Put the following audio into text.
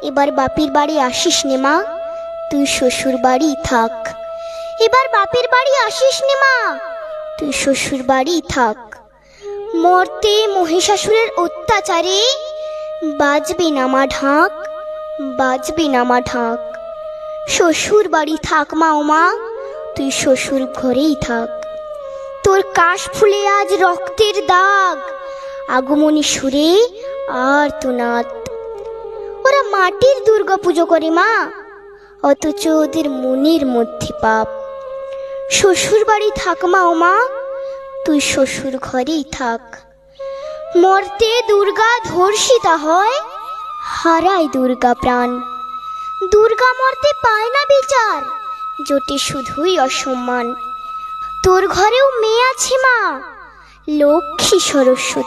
এবার বাপের বাড়ি আসিস নে মা, তুই শ্বশুর বাড়ি থাক। এবার বাপের বাড়ি আসিস নে মা, তুই শ্বশুর বাড়ি থাক। মর্তে মহিষাসুরের অত্যাচারে বাজবে না মা ঢাক, বাজবে না মা ঢাক। শ্বশুর বাড়ি থাক মা ও মা, তুই শ্বশুর ঘরেই থাক। তোর কাশ ফুলে আজ রক্তের দাগ, আগমনী সুরে আর তো নাত। ওরা মাটির দুর্গা পুজো করে মা, অথচ ওদের মনের মধ্যে পাপ। শ্বশুর বাড়ি থাক মা ও মা, তুই শ্বশুর ঘরেই থাক। মর্তে দুর্গা ধর্ষিতা হয়, হারায় দুর্গা প্রাণ। দুর্গা মর্তে পায় না বিচার, জোটে শুধুই অসম্মান। তোর ঘরেও মেয়ে আছে মা, লক্ষ্মী সরস্বতী।